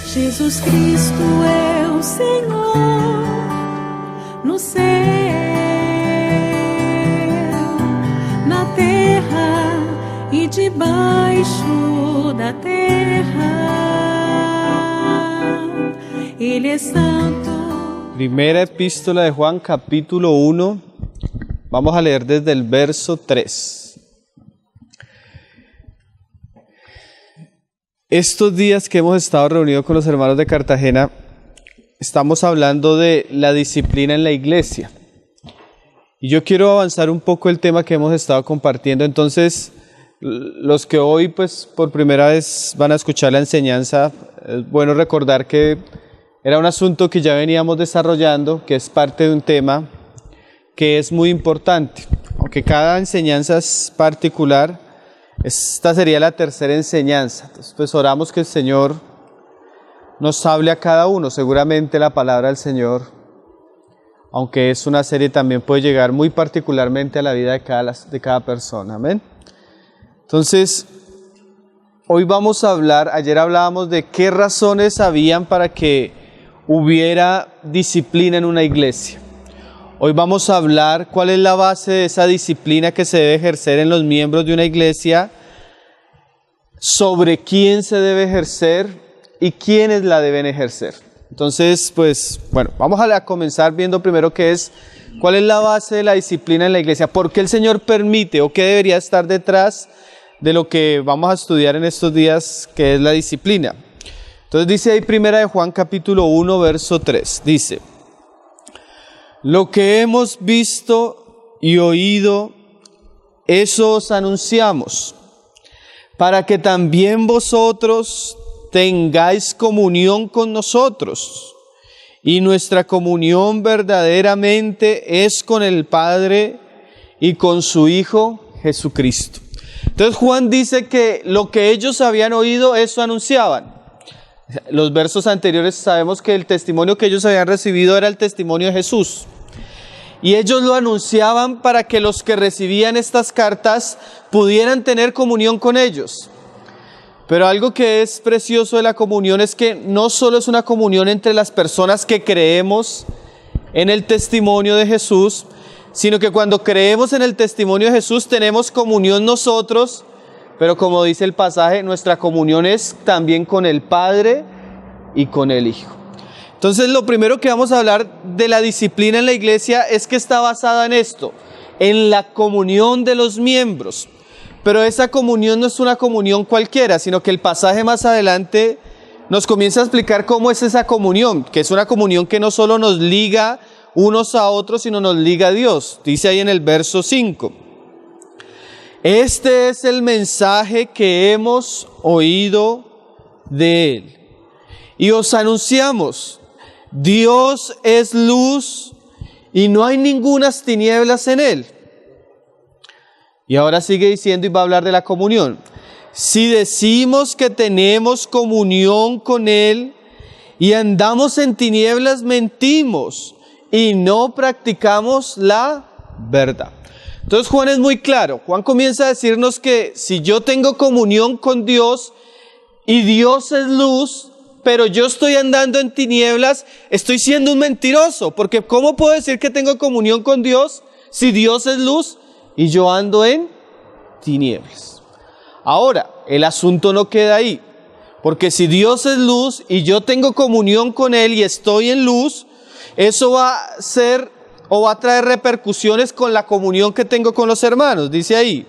Jesus Cristo é o Senhor no céu, na terra e debaixo da terra. Ele é santo. Primera epístola de Juan, capítulo 1. Vamos a leer desde el verso 3. Estos días que hemos estado reunidos con los hermanos de Cartagena, estamos hablando de la disciplina en la iglesia. Y yo quiero avanzar un poco el tema que hemos estado compartiendo. Entonces, los que hoy pues por primera vez van a escuchar la enseñanza, es bueno recordar que era un asunto que ya veníamos desarrollando, que es parte de un tema que es muy importante. Aunque cada enseñanza es particular, esta sería la tercera enseñanza. Entonces, pues oramos que el Señor nos hable a cada uno. Seguramente la palabra del Señor, aunque es una serie, también puede llegar muy particularmente a la vida de cada persona. Amén. Entonces, hoy vamos a hablar, ayer hablábamos de qué razones habían para que hubiera disciplina en una iglesia. Hoy vamos a hablar cuál es la base de esa disciplina que se debe ejercer en los miembros de una iglesia, sobre quién se debe ejercer y quiénes la deben ejercer. Entonces, pues, bueno, vamos a comenzar viendo primero cuál es la base de la disciplina en la iglesia, por qué el Señor permite o qué debería estar detrás de lo que vamos a estudiar en estos días, que es la disciplina. Entonces dice ahí primera de Juan capítulo 1, verso 3, dice: lo que hemos visto y oído, eso os anunciamos, para que también vosotros tengáis comunión con nosotros. Y nuestra comunión verdaderamente es con el Padre y con su Hijo Jesucristo. Entonces Juan dice que lo que ellos habían oído, eso anunciaban. Los versos anteriores sabemos que el testimonio que ellos habían recibido era el testimonio de Jesús. Y ellos lo anunciaban para que los que recibían estas cartas pudieran tener comunión con ellos. Pero algo que es precioso de la comunión es que no solo es una comunión entre las personas que creemos en el testimonio de Jesús, sino que cuando creemos en el testimonio de Jesús tenemos comunión nosotros, pero como dice el pasaje, nuestra comunión es también con el Padre y con el Hijo. Entonces, lo primero que vamos a hablar de la disciplina en la iglesia es que está basada en esto, en la comunión de los miembros. Pero esa comunión no es una comunión cualquiera, sino que el pasaje más adelante nos comienza a explicar cómo es esa comunión, que es una comunión que no solo nos liga unos a otros, sino nos liga a Dios. Dice ahí en el verso 5. Este es el mensaje que hemos oído de Él y os anunciamos: Dios es luz y no hay ningunas tinieblas en Él. Y ahora sigue diciendo y va a hablar de la comunión. Si decimos que tenemos comunión con Él y andamos en tinieblas, mentimos y no practicamos la verdad. Entonces Juan es muy claro. Juan comienza a decirnos que si yo tengo comunión con Dios y Dios es luz, pero yo estoy andando en tinieblas, estoy siendo un mentiroso. Porque ¿cómo puedo decir que tengo comunión con Dios si Dios es luz y yo ando en tinieblas? Ahora, el asunto no queda ahí. Porque si Dios es luz y yo tengo comunión con Él y estoy en luz, eso va a ser o va a traer repercusiones con la comunión que tengo con los hermanos. Dice ahí: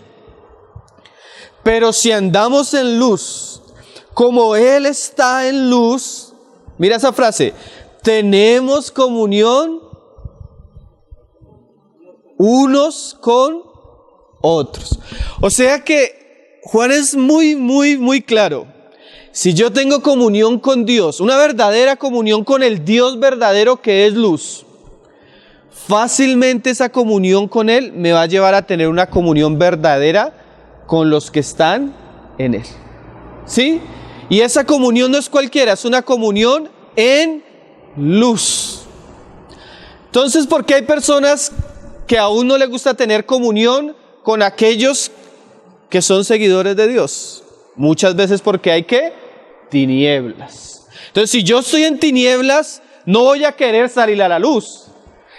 pero si andamos en luz, como Él está en luz, mira esa frase, tenemos comunión unos con otros. O sea que Juan es muy claro. Si yo tengo comunión con Dios, una verdadera comunión con el Dios verdadero que es luz, fácilmente esa comunión con Él me va a llevar a tener una comunión verdadera con los que están en Él. ¿Sí? Y esa comunión no es cualquiera, es una comunión en luz. Entonces, ¿por qué hay personas que aún no les gusta tener comunión con aquellos que son seguidores de Dios? Muchas veces porque hay que tinieblas. Entonces, si yo estoy en tinieblas, no voy a querer salir a la luz.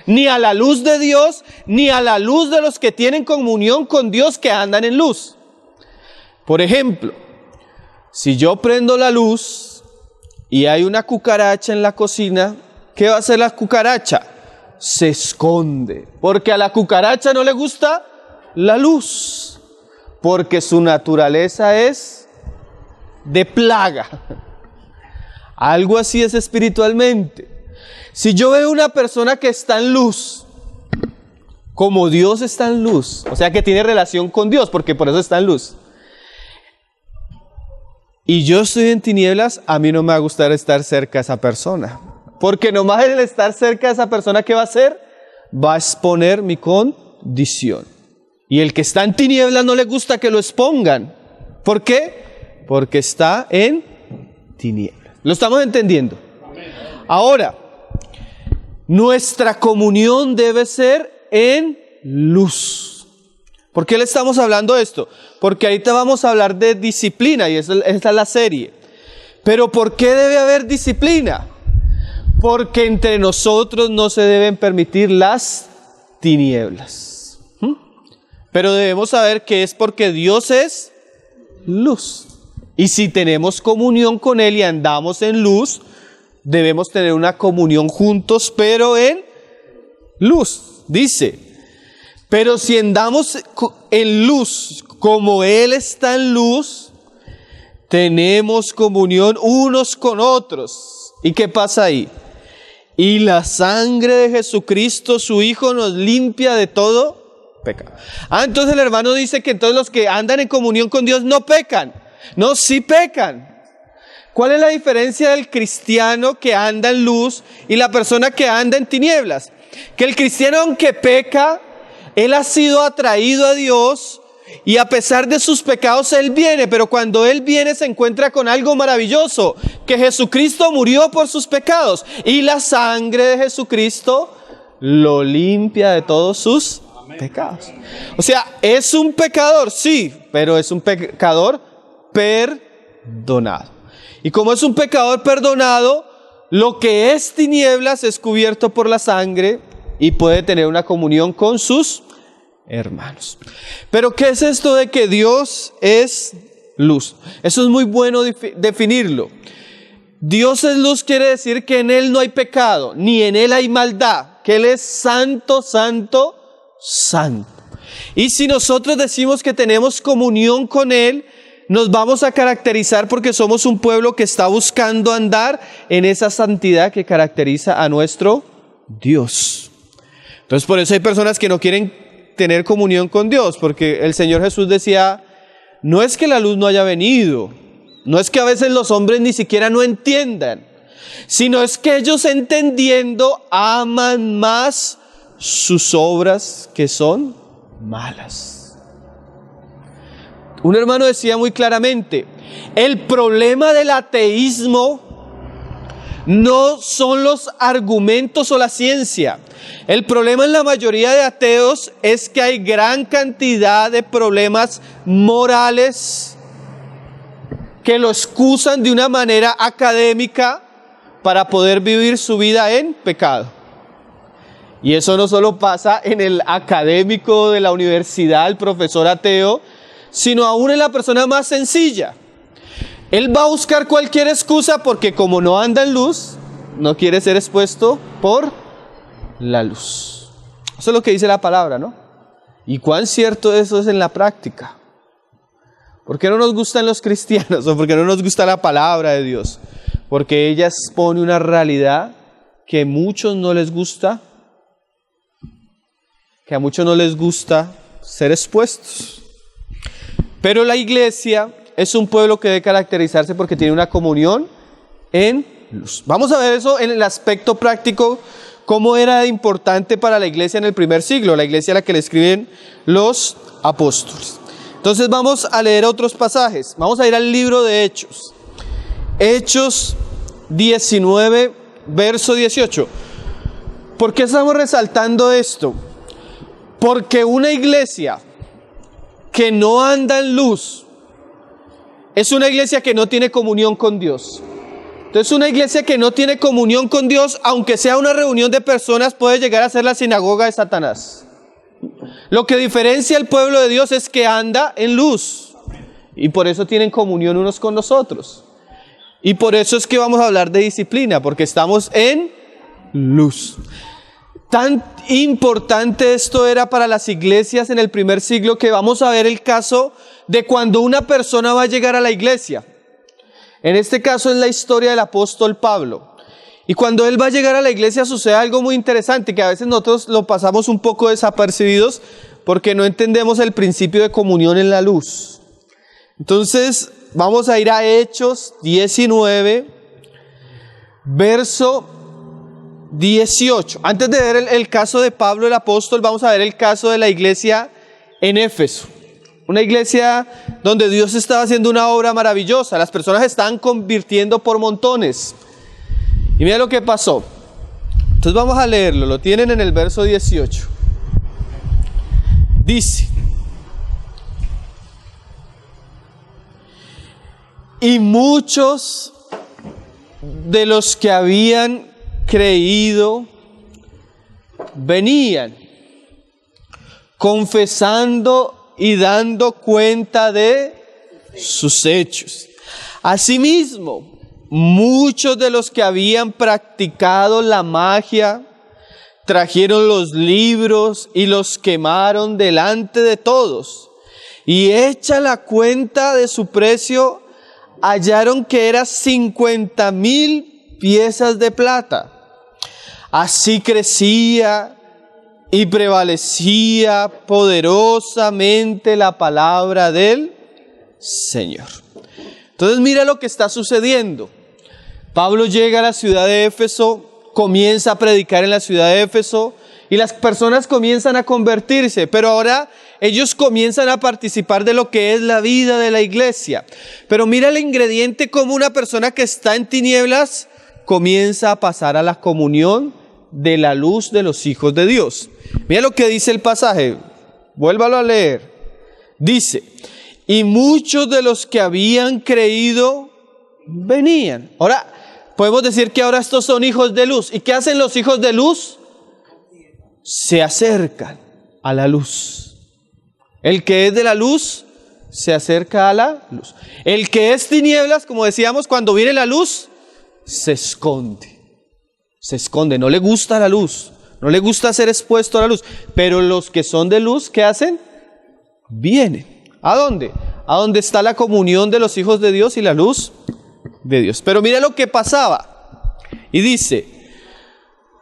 Ni a la luz de Dios, ni a la luz de los que tienen comunión con Dios que andan en luz. Por ejemplo, si yo prendo la luz y hay una cucaracha en la cocina, ¿qué va a hacer la cucaracha? Se esconde, porque a la cucaracha no le gusta la luz, porque su naturaleza es de plaga. Algo así es espiritualmente. Si yo veo una persona que está en luz, como Dios está en luz, o sea que tiene relación con Dios, porque por eso está en luz, y yo estoy en tinieblas, a mí no me va a gustar estar cerca de esa persona. Porque nomás el estar cerca de esa persona, ¿qué va a hacer? Va a exponer mi condición. Y el que está en tinieblas no le gusta que lo expongan. ¿Por qué? Porque está en tinieblas. ¿Lo estamos entendiendo? Ahora, nuestra comunión debe ser en luz. ¿Por qué le estamos hablando de esto? Porque ahorita vamos a hablar de disciplina y esta es la serie. Pero ¿por qué debe haber disciplina? Porque entre nosotros no se deben permitir las tinieblas. Pero debemos saber que es porque Dios es luz. Y si tenemos comunión con Él y andamos en luz, debemos tener una comunión juntos, pero en luz. Dice, pero si andamos en luz como Él está en luz, tenemos comunión unos con otros. ¿Y qué pasa ahí? Y la sangre de Jesucristo, su Hijo, nos limpia de todo pecado. Entonces el hermano dice que entonces los que andan en comunión con Dios no pecan. No, sí pecan. ¿Cuál es la diferencia del cristiano que anda en luz y la persona que anda en tinieblas? Que el cristiano, aunque peca, él ha sido atraído a Dios y a pesar de sus pecados Él viene, pero cuando Él viene se encuentra con algo maravilloso, que Jesucristo murió por sus pecados y la sangre de Jesucristo lo limpia de todos sus pecados. O sea, es un pecador, sí, pero es un pecador perdonado. Y como es un pecador perdonado, lo que es tinieblas es cubierto por la sangre y puede tener una comunión con sus hermanos. Pero ¿qué es esto de que Dios es luz? Eso es muy bueno definirlo. Dios es luz quiere decir que en Él no hay pecado, ni en Él hay maldad, que Él es santo, santo, santo. Y si nosotros decimos que tenemos comunión con Él, nos vamos a caracterizar porque somos un pueblo que está buscando andar en esa santidad que caracteriza a nuestro Dios. Entonces por eso hay personas que no quieren tener comunión con Dios, porque el Señor Jesús decía, no es que la luz no haya venido, no es que a veces los hombres ni siquiera no entiendan, sino es que ellos entendiendo aman más sus obras que son malas. Un hermano decía muy claramente, el problema del ateísmo no son los argumentos o la ciencia. El problema en la mayoría de ateos es que hay gran cantidad de problemas morales que lo excusan de una manera académica para poder vivir su vida en pecado. Y eso no solo pasa en el académico de la universidad, el profesor ateo, sino aún en la persona más sencilla. Él va a buscar cualquier excusa porque como no anda en luz, no quiere ser expuesto por la luz. Eso es lo que dice la palabra, ¿no? ¿Y cuán cierto eso es en la práctica? ¿Por qué no nos gustan los cristianos o por qué no nos gusta la palabra de Dios? Porque ella expone una realidad que a muchos no les gusta, ser expuestos. Pero la iglesia es un pueblo que debe caracterizarse porque tiene una comunión en luz. Vamos a ver eso en el aspecto práctico, cómo era importante para la iglesia en el primer siglo, la iglesia a la que le escriben los apóstoles. Entonces vamos a leer otros pasajes. Vamos a ir al libro de Hechos. Hechos 19, verso 18. ¿Por qué estamos resaltando esto? Porque una iglesia que no anda en luz es una iglesia que no tiene comunión con Dios. Entonces, una iglesia que no tiene comunión con Dios, aunque sea una reunión de personas, puede llegar a ser la sinagoga de Satanás. Lo que diferencia al pueblo de Dios es que anda en luz. Y por eso tienen comunión unos con los otros. Y por eso es que vamos a hablar de disciplina, porque estamos en luz. Tan importante esto era para las iglesias en el primer siglo, que vamos a ver el caso de cuando una persona va a llegar a la iglesia. En este caso es la historia del apóstol Pablo. Y cuando él va a llegar a la iglesia sucede algo muy interesante, que a veces nosotros lo pasamos un poco desapercibidos porque no entendemos el principio de comunión en la luz. Entonces vamos a ir a Hechos 19, verso 18. Antes de ver el caso de Pablo el apóstol, vamos a ver el caso de la iglesia en Éfeso. Una iglesia donde Dios estaba haciendo una obra maravillosa. Las personas se estaban convirtiendo por montones. Y mira lo que pasó. Entonces vamos a leerlo. Lo tienen en el verso 18. Dice: y muchos de los que habían creído venían confesando y dando cuenta de sus hechos. Asimismo, muchos de los que habían practicado la magia trajeron los libros y los quemaron delante de todos. Y hecha la cuenta de su precio, hallaron que era 50,000 piezas de plata. Así crecía y prevalecía poderosamente la palabra del Señor. Entonces mira lo que está sucediendo. Pablo llega a la ciudad de Éfeso, comienza a predicar en la ciudad de Éfeso y las personas comienzan a convertirse, pero ahora ellos comienzan a participar de lo que es la vida de la iglesia. Pero mira el ingrediente, como una persona que está en tinieblas comienza a pasar a la comunión de la luz de los hijos de Dios. Mira lo que dice el pasaje, vuélvalo a leer. Dice: y muchos de los que habían creído venían. Ahora, podemos decir que ahora estos son hijos de luz. ¿Y qué hacen los hijos de luz? Se acercan a la luz. El que es de la luz se acerca a la luz. El que es tinieblas, como decíamos, cuando viene la luz, se esconde. Se esconde, no le gusta la luz. No le gusta ser expuesto a la luz. Pero los que son de luz, ¿qué hacen? Vienen. ¿A dónde? A donde está la comunión de los hijos de Dios y la luz de Dios. Pero mira lo que pasaba. Y dice: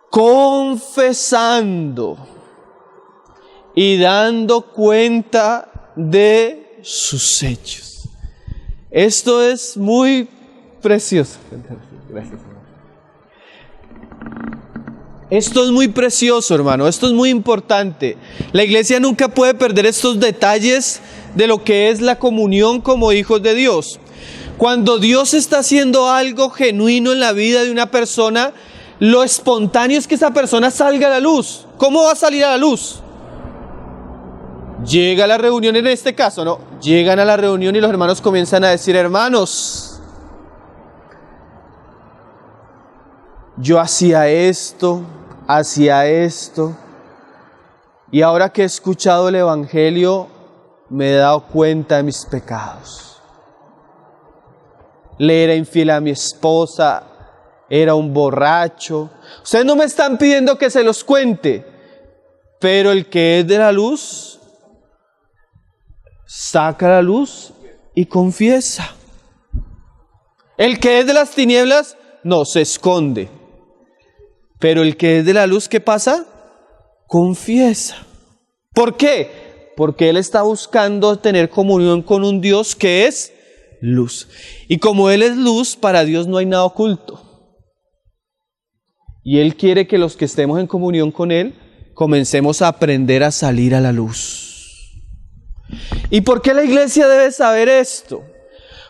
confesando y dando cuenta de sus hechos. Esto es muy precioso. Gracias. Esto es muy precioso, hermano. Esto es muy importante. La iglesia nunca puede perder estos detalles de lo que es la comunión como hijos de Dios. Cuando Dios está haciendo algo genuino en la vida de una persona, lo espontáneo es que esa persona salga a la luz. ¿Cómo va a salir a la luz? Llega a la reunión, en este caso, ¿no? Llegan a la reunión y los hermanos comienzan a decir: hermanos, yo hacía esto, y ahora que he escuchado el evangelio, me he dado cuenta de mis pecados. Le era infiel a mi esposa, era un borracho. Ustedes no me están pidiendo que se los cuente, pero el que es de la luz, saca la luz y confiesa. El que es de las tinieblas, no, se esconde. Pero el que es de la luz, ¿qué pasa? Confiesa. ¿Por qué? Porque él está buscando tener comunión con un Dios que es luz. Y como él es luz, para Dios no hay nada oculto. Y él quiere que los que estemos en comunión con él, comencemos a aprender a salir a la luz. ¿Y por qué la iglesia debe saber esto?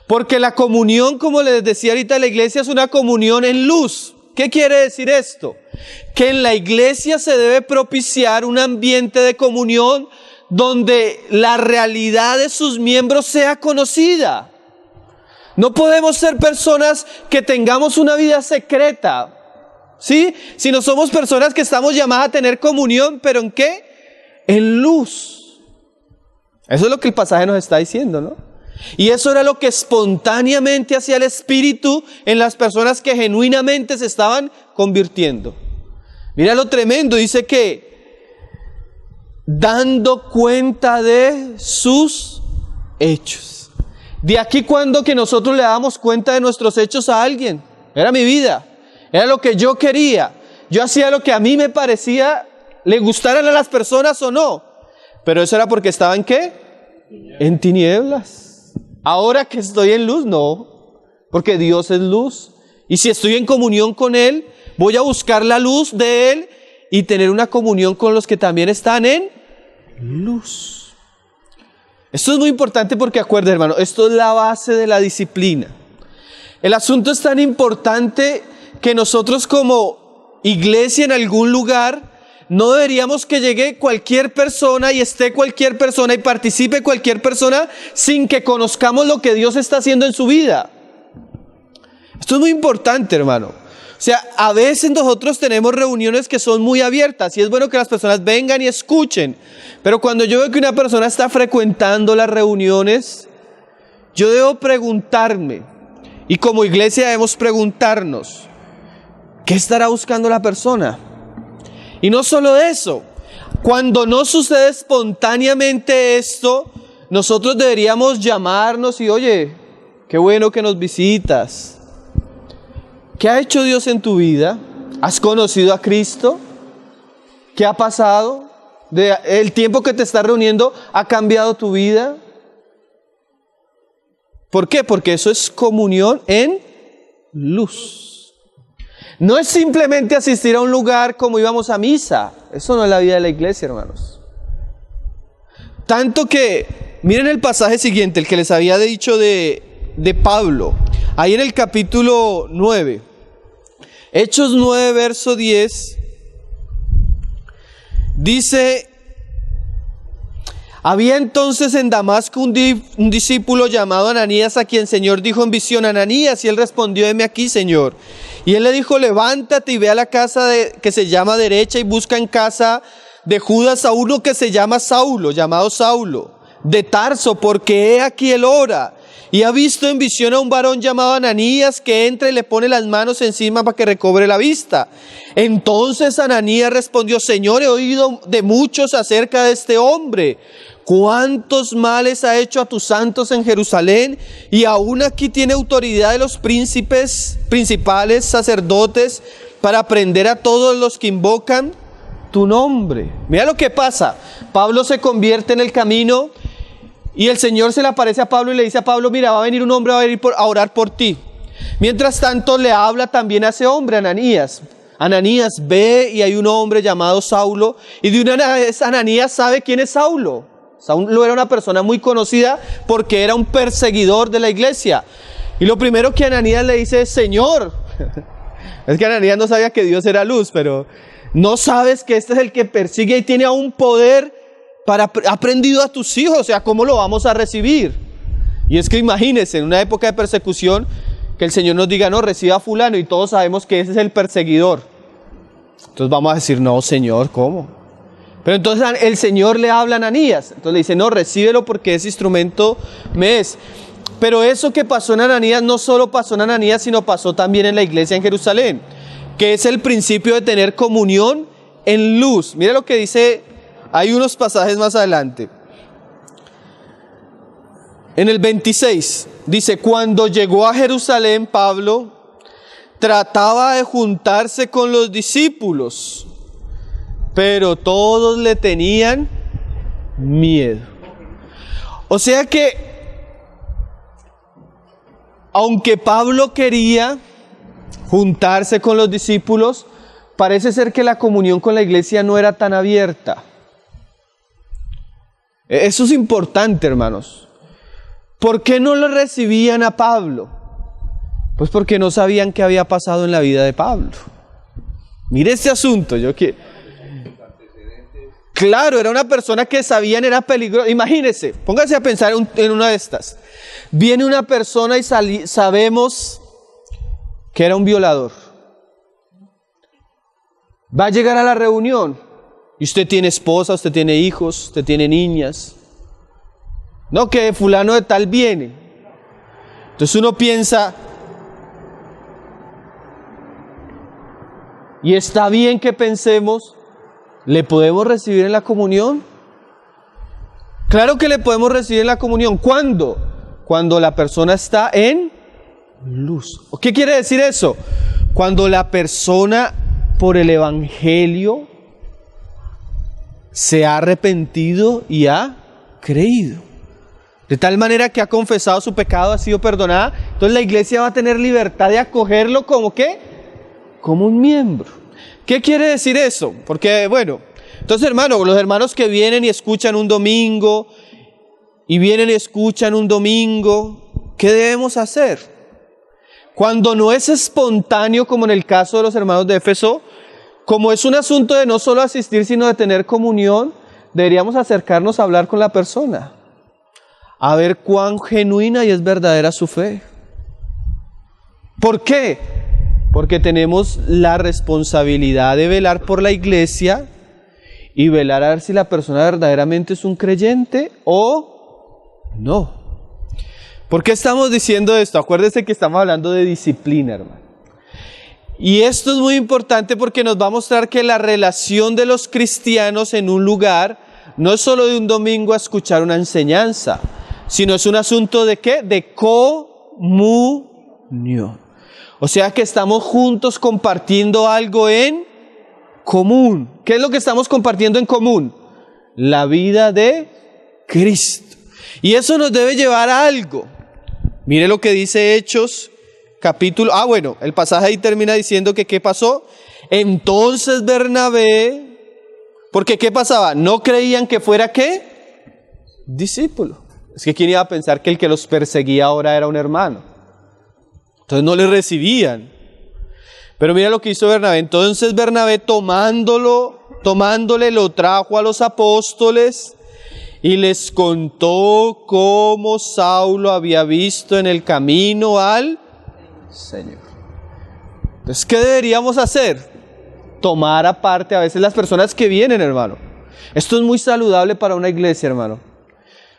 Porque la comunión, como les decía ahorita, la iglesia es una comunión en luz. ¿Qué quiere decir esto? Que en la iglesia se debe propiciar un ambiente de comunión donde la realidad de sus miembros sea conocida. No podemos ser personas que tengamos una vida secreta, ¿sí? Sino somos personas que estamos llamadas a tener comunión, ¿pero en qué? En luz. Eso es lo que el pasaje nos está diciendo, ¿no? Y eso era lo que espontáneamente hacía el Espíritu en las personas que genuinamente se estaban convirtiendo. Mira lo tremendo, dice que dando cuenta de sus hechos. De aquí cuando que nosotros le damos cuenta de nuestros hechos a alguien. Era mi vida, era lo que yo quería. Yo hacía lo que a mí me parecía, le gustaran a las personas o no. Pero eso era porque estaba ¿en qué? En tinieblas. Ahora que estoy en luz, no. Porque Dios es luz. Y si estoy en comunión con Él, voy a buscar la luz de Él y tener una comunión con los que también están en luz. Esto es muy importante porque acuérdense, hermano, esto es la base de la disciplina. El asunto es tan importante que nosotros como iglesia en algún lugar no deberíamos que llegue cualquier persona y esté cualquier persona y participe cualquier persona sin que conozcamos lo que Dios está haciendo en su vida. Esto es muy importante, hermano. O sea, a veces nosotros tenemos reuniones que son muy abiertas y es bueno que las personas vengan y escuchen. Pero cuando yo veo que una persona está frecuentando las reuniones, yo debo preguntarme, y como iglesia debemos preguntarnos, ¿qué estará buscando la persona? Y no solo eso, cuando no sucede espontáneamente esto, nosotros deberíamos llamarnos y oye, qué bueno que nos visitas. ¿Qué ha hecho Dios en tu vida? ¿Has conocido a Cristo? ¿Qué ha pasado? ¿El tiempo que te estás reuniendo ha cambiado tu vida? ¿Por qué? Porque eso es comunión en luz. No es simplemente asistir a un lugar como íbamos a misa. Eso no es la vida de la iglesia, hermanos. Tanto que, miren el pasaje siguiente, el que les había dicho de Pablo. Ahí en el capítulo 9. Hechos 9, verso 10. Dice: había entonces en Damasco un discípulo llamado Ananías, a quien el Señor dijo en visión: Ananías, y él respondió: heme aquí, Señor. Y él le dijo: levántate y ve a la casa que se llama Derecha y busca en casa de Judas a uno que se llama Saulo, llamado Saulo, de Tarso, porque he aquí él ora. Y ha visto en visión a un varón llamado Ananías que entra y le pone las manos encima para que recobre la vista. Entonces Ananías respondió: Señor, he oído de muchos acerca de este hombre. ¿Cuántos males ha hecho a tus santos en Jerusalén? Y aún aquí tiene autoridad de los principales sacerdotes para prender a todos los que invocan tu nombre. Mira lo que pasa. Pablo se convierte en el camino y el Señor se le aparece a Pablo y le dice a Pablo: mira, va a venir un hombre, va a venir a orar por ti. Mientras tanto le habla también a ese hombre, Ananías. Ananías ve y hay un hombre llamado Saulo, y de una vez Ananías sabe quién es Saulo. Saulo era una persona muy conocida porque era un perseguidor de la iglesia. Y lo primero que Ananías le dice es: Señor. Es que Ananías no sabía que Dios era luz, pero no sabes que este es el que persigue y tiene aún poder ha prendido a tus hijos. O sea, ¿cómo lo vamos a recibir? Y es que imagínense, en una época de persecución, que el Señor nos diga: no, reciba a fulano, y todos sabemos que ese es el perseguidor. Entonces vamos a decir: no, Señor, ¿cómo? Pero entonces el Señor le habla a Ananías. Entonces le dice: no, recíbelo porque ese instrumento me es. Pero eso que pasó en Ananías no solo pasó en Ananías, sino pasó también en la iglesia en Jerusalén, que es el principio de tener comunión en luz. Mira lo que dice, hay unos pasajes más adelante. En el 26 dice: cuando llegó a Jerusalén, Pablo trataba de juntarse con los discípulos, pero todos le tenían miedo. O sea que, aunque Pablo quería juntarse con los discípulos, parece ser que la comunión con la iglesia no era tan abierta. Eso es importante, hermanos. ¿Por qué no lo recibían a Pablo? Pues porque no sabían qué había pasado en la vida de Pablo. Mire este asunto, Claro, era una persona que sabían era peligrosa. Imagínense, póngase a pensar en una de estas. Viene una persona y sabemos que era un violador. Va a llegar a la reunión y usted tiene esposa, usted tiene hijos, usted tiene niñas. No, que fulano de tal viene. Entonces uno piensa, y está bien que pensemos, ¿le podemos recibir en la comunión? Claro que le podemos recibir en la comunión. ¿Cuándo? Cuando la persona está en luz. ¿Qué quiere decir eso? Cuando la persona por el Evangelio se ha arrepentido y ha creído. De tal manera que ha confesado su pecado, ha sido perdonada. Entonces la iglesia va a tener libertad de acogerlo como ¿qué? Como un miembro. ¿Qué quiere decir eso? Porque bueno, entonces hermano, los hermanos que vienen y escuchan un domingo, ¿qué debemos hacer? Cuando no es espontáneo, como en el caso de los hermanos de Éfeso, como es un asunto de no solo asistir, sino de tener comunión, deberíamos acercarnos a hablar con la persona, a ver cuán genuina y es verdadera su fe. ¿Por qué? Porque tenemos la responsabilidad de velar por la iglesia y velar a ver si la persona verdaderamente es un creyente o no. ¿Por qué estamos diciendo esto? Acuérdense que estamos hablando de disciplina, hermano. Y esto es muy importante porque nos va a mostrar que la relación de los cristianos en un lugar no es solo de un domingo a escuchar una enseñanza, sino es un asunto de ¿qué? De comunión. O sea que estamos juntos compartiendo algo en común. ¿Qué es lo que estamos compartiendo en común? La vida de Cristo. Y eso nos debe llevar a algo. Mire lo que dice Hechos, capítulo... el pasaje ahí termina diciendo que ¿qué pasó? Entonces Bernabé... Porque ¿qué pasaba? No creían que fuera ¿qué? Discípulo. Es que ¿quién iba a pensar que el que los perseguía ahora era un hermano? Entonces no le recibían. Pero mira lo que hizo Bernabé. Entonces Bernabé tomándole lo trajo a los apóstoles y les contó cómo Saulo había visto en el camino al Señor. Entonces, ¿qué deberíamos hacer? Tomar aparte a veces las personas que vienen, hermano. Esto es muy saludable para una iglesia, hermano.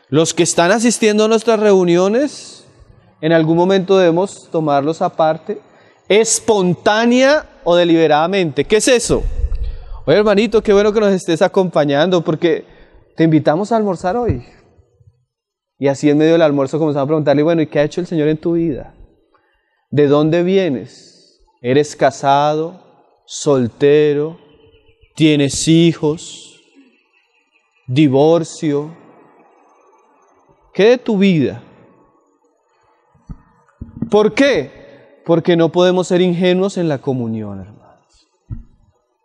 Los que están asistiendo a nuestras reuniones, en algún momento debemos tomarlos aparte, espontánea o deliberadamente. ¿Qué es eso? Oye, hermanito, qué bueno que nos estés acompañando porque te invitamos a almorzar hoy. Y así en medio del almuerzo comenzamos a preguntarle, bueno, ¿y qué ha hecho el Señor en tu vida? ¿De dónde vienes? ¿Eres casado? ¿Soltero? ¿Tienes hijos? ¿Divorcio? ¿Qué de tu vida? ¿Por qué? Porque no podemos ser ingenuos en la comunión, hermanos.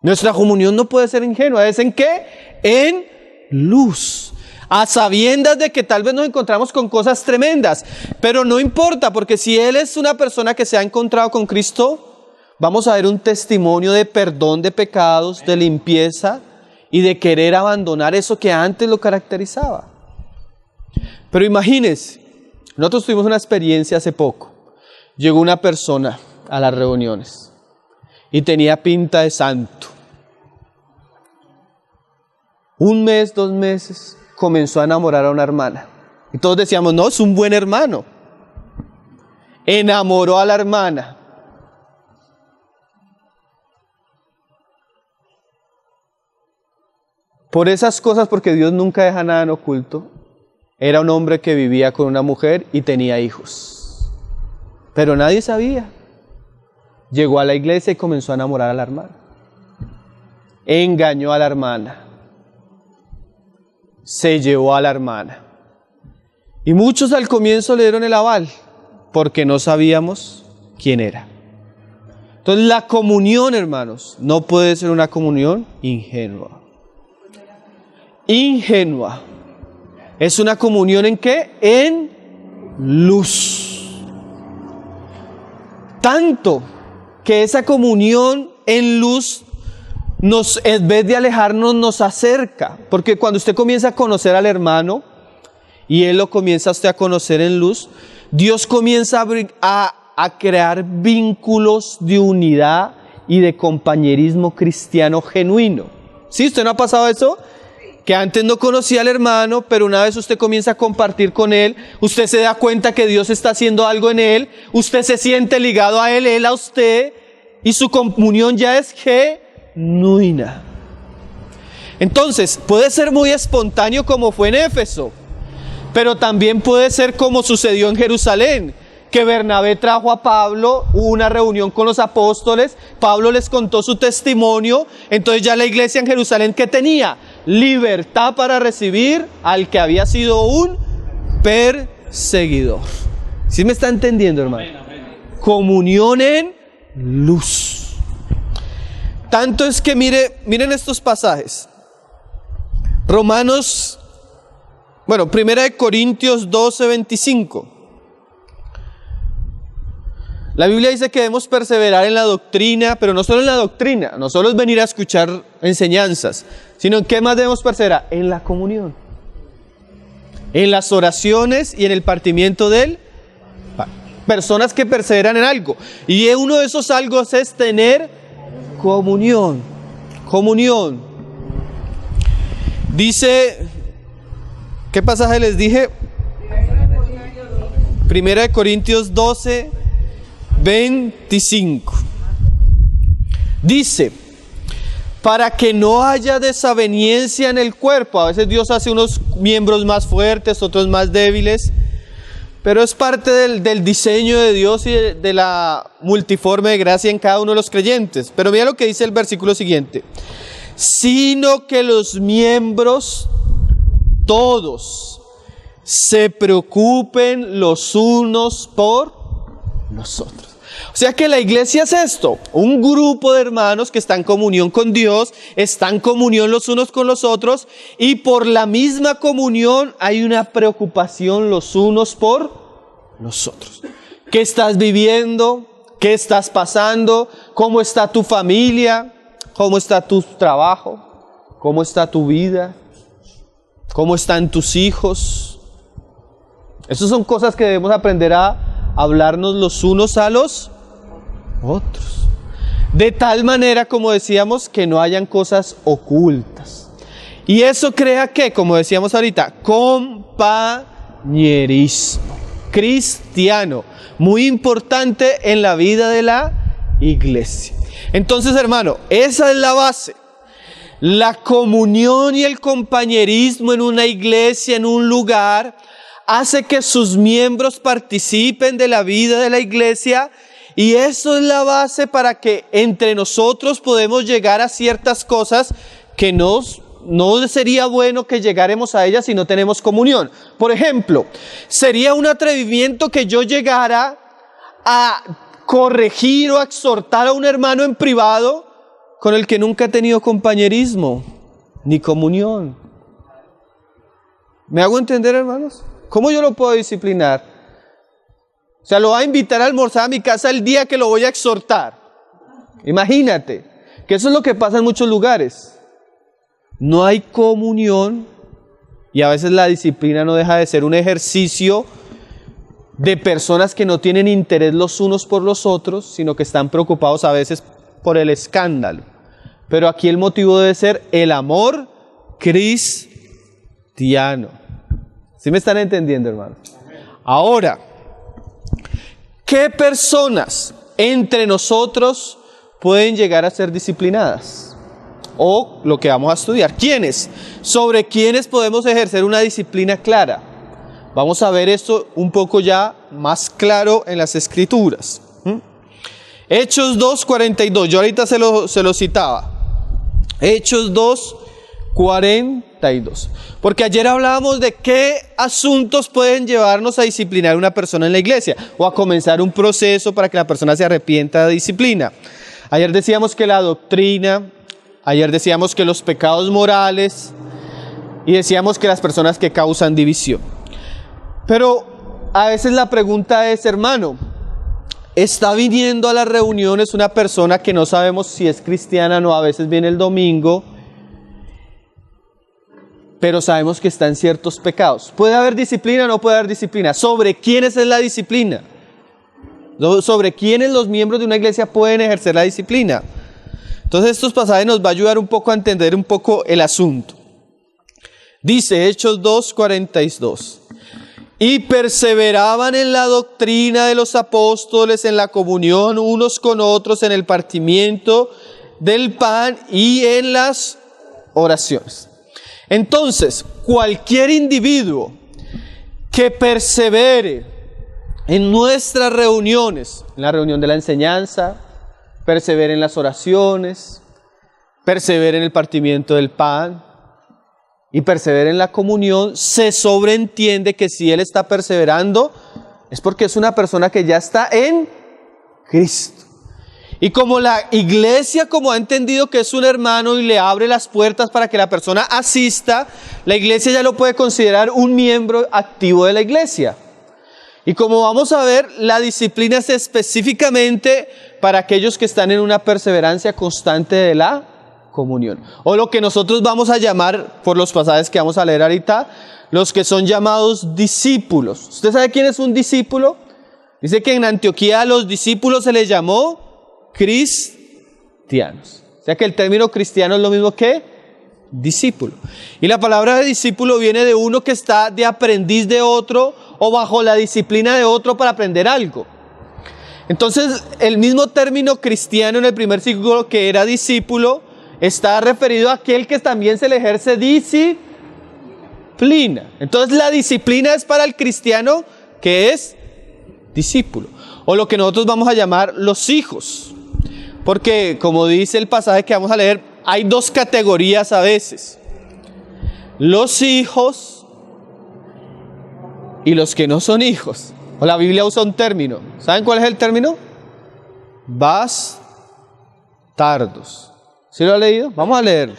Nuestra comunión no puede ser ingenua. ¿Es en qué? En luz. A sabiendas de que tal vez nos encontramos con cosas tremendas. Pero no importa, porque si Él es una persona que se ha encontrado con Cristo, vamos a ver un testimonio de perdón de pecados, de limpieza y de querer abandonar eso que antes lo caracterizaba. Pero imagínense, nosotros tuvimos una experiencia hace poco. Llegó una persona a las reuniones y tenía pinta de santo. 1 mes, 2 meses, comenzó a enamorar a una hermana. Y todos decíamos, no, es un buen hermano. Enamoró a la hermana. Por esas cosas, porque Dios nunca deja nada en oculto, era un hombre que vivía con una mujer y tenía hijos. Pero nadie sabía. Llegó a la iglesia y comenzó a enamorar a la hermana. Engañó a la hermana. Se llevó a la hermana. Y muchos al comienzo le dieron el aval, porque no sabíamos quién era. Entonces la comunión, hermanos, no puede ser una comunión ingenua. Ingenua. Es una comunión ¿en qué? En luz. Tanto que esa comunión en luz en vez de alejarnos, nos acerca. Porque cuando usted comienza a conocer al hermano, y él lo comienza a usted a conocer en luz, Dios comienza a crear vínculos de unidad y de compañerismo cristiano genuino. ¿Sí? ¿Usted no ha pasado eso? Que antes no conocía al hermano, pero una vez usted comienza a compartir con él, usted se da cuenta que Dios está haciendo algo en él, usted se siente ligado a él a usted, y su comunión ya es genuina. Entonces, puede ser muy espontáneo como fue en Éfeso, pero también puede ser como sucedió en Jerusalén, que Bernabé trajo a Pablo, hubo una reunión con los apóstoles, Pablo les contó su testimonio, entonces ya la iglesia en Jerusalén, ¿qué tenía? Libertad para recibir al que había sido un perseguidor. ¿Sí me está entendiendo, hermano? Comunión en luz. Tanto es que miren estos pasajes. Primera de Corintios 12:25. La Biblia dice que debemos perseverar en la doctrina, pero no solo en la doctrina, no solo es venir a escuchar enseñanzas, sino en qué más debemos perseverar, en la comunión, en las oraciones y en el partimiento del pan. Personas que perseveran en algo, y uno de esos algo es tener comunión. Dice, ¿qué pasaje les dije? Primera de Corintios 12:25. Dice, para que no haya desaveniencia en el cuerpo. A veces Dios hace unos miembros más fuertes, otros más débiles, pero es parte del diseño de Dios y de la multiforme gracia en cada uno de los creyentes. Pero mira lo que dice el versículo siguiente. Sino que los miembros todos se preocupen los unos por los otros. O sea que la iglesia es esto, un grupo de hermanos que están en comunión con Dios, están en comunión los unos con los otros, y por la misma comunión hay una preocupación los unos por los otros. ¿Qué estás viviendo? ¿Qué estás pasando? ¿Cómo está tu familia? ¿Cómo está tu trabajo? ¿Cómo está tu vida? ¿Cómo están tus hijos? Esas son cosas que debemos aprender a hablarnos los unos a los otros. De tal manera, como decíamos, que no hayan cosas ocultas. Y eso crea que, como decíamos ahorita, compañerismo cristiano, muy importante en la vida de la iglesia. Entonces, hermano, esa es la base. La comunión y el compañerismo en una iglesia, en un lugar, hace que sus miembros participen de la vida de la iglesia, y eso es la base para que entre nosotros podemos llegar a ciertas cosas que no sería bueno que llegáramos a ellas si no tenemos comunión. Por ejemplo, sería un atrevimiento que yo llegara a corregir o a exhortar a un hermano en privado con el que nunca he tenido compañerismo ni comunión. ¿Me hago entender, hermanos? ¿Cómo yo lo puedo disciplinar? O sea, lo va a invitar a almorzar a mi casa el día que lo voy a exhortar. Imagínate, que eso es lo que pasa en muchos lugares. No hay comunión, y a veces la disciplina no deja de ser un ejercicio de personas que no tienen interés los unos por los otros, sino que están preocupados a veces por el escándalo. Pero aquí el motivo debe ser el amor cristiano. ¿Sí me están entendiendo, hermanos? Ahora, ¿qué personas entre nosotros pueden llegar a ser disciplinadas? O lo que vamos a estudiar, ¿quiénes? ¿Sobre quiénes podemos ejercer una disciplina clara? Vamos a ver esto un poco ya más claro en las Escrituras. Hechos 2:42, yo ahorita se lo citaba. Hechos 2:42. Porque ayer hablábamos de qué asuntos pueden llevarnos a disciplinar a una persona en la iglesia, o a comenzar un proceso para que la persona se arrepienta de disciplina. Ayer decíamos que la doctrina, ayer decíamos que los pecados morales, y decíamos que las personas que causan división. Pero a veces la pregunta es, hermano, está viniendo a las reuniones una persona que no sabemos si es cristiana o no, a veces viene el domingo, pero sabemos que está en ciertos pecados. ¿Puede haber disciplina o no puede haber disciplina? ¿Sobre quiénes es la disciplina? ¿Sobre quiénes los miembros de una iglesia pueden ejercer la disciplina? Entonces estos pasajes nos va a ayudar un poco a entender un poco el asunto. Dice Hechos 2:42. Y perseveraban en la doctrina de los apóstoles, en la comunión unos con otros, en el partimiento del pan y en las oraciones. Entonces, cualquier individuo que persevere en nuestras reuniones, en la reunión de la enseñanza, persevere en las oraciones, persevere en el partimiento del pan y persevere en la comunión, se sobreentiende que si él está perseverando es porque es una persona que ya está en Cristo. Y como la iglesia, como ha entendido que es un hermano y le abre las puertas para que la persona asista, la iglesia ya lo puede considerar un miembro activo de la iglesia. Y como vamos a ver, la disciplina es específicamente para aquellos que están en una perseverancia constante de la comunión. O lo que nosotros vamos a llamar, por los pasajes que vamos a leer ahorita, los que son llamados discípulos. ¿Usted sabe quién es un discípulo? Dice que en Antioquía a los discípulos se les llamó cristianos. O sea que el término cristiano es lo mismo que discípulo. Y la palabra de discípulo viene de uno que está de aprendiz de otro o bajo la disciplina de otro para aprender algo. Entonces, el mismo término cristiano en el primer siglo que era discípulo está referido a aquel que también se le ejerce disciplina. Entonces, la disciplina es para el cristiano que es discípulo. O lo que nosotros vamos a llamar los hijos. Porque, como dice el pasaje que vamos a leer, hay dos categorías a veces. Los hijos y los que no son hijos. O la Biblia usa un término. ¿Saben cuál es el término? Bastardos. ¿Sí lo ha leído? Vamos a leerlo.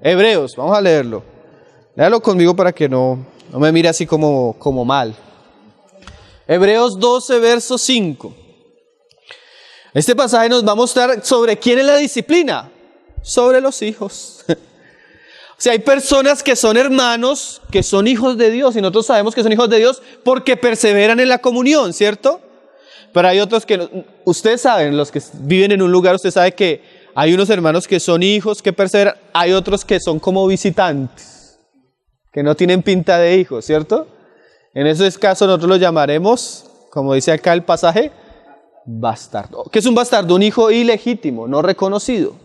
Hebreos, vamos a leerlo. Léalo conmigo para que no me mire así como mal. Hebreos 12, verso 5. Este pasaje nos va a mostrar sobre quién es la disciplina. Sobre los hijos. O sea, hay personas que son hermanos, que son hijos de Dios, y nosotros sabemos que son hijos de Dios porque perseveran en la comunión, ¿cierto? Pero hay otros que no. Ustedes saben, los que viven en un lugar, usted sabe que hay unos hermanos que son hijos, que perseveran, hay otros que son como visitantes, que no tienen pinta de hijos, ¿cierto? En ese caso nosotros los llamaremos, como dice acá el pasaje, bastardo. ¿Qué es un bastardo? Un hijo ilegítimo, no reconocido.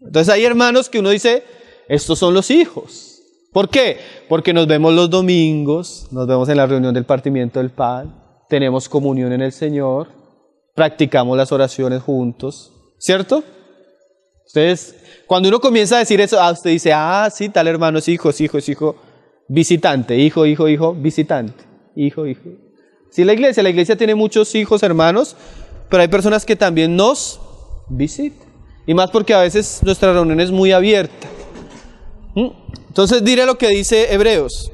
Entonces hay hermanos que uno dice, estos son los hijos. ¿Por qué? Porque nos vemos los domingos, nos vemos en la reunión del partimiento del pan, tenemos comunión en el Señor, practicamos las oraciones juntos, ¿cierto? Entonces, cuando uno comienza a decir eso, usted dice, sí, tal hermano es hijo, visitante, hijo, visitante, hijo. Sí, la iglesia tiene muchos hijos, hermanos, pero hay personas que también nos visitan. Y más porque a veces nuestra reunión es muy abierta. Entonces, diré lo que dice Hebreos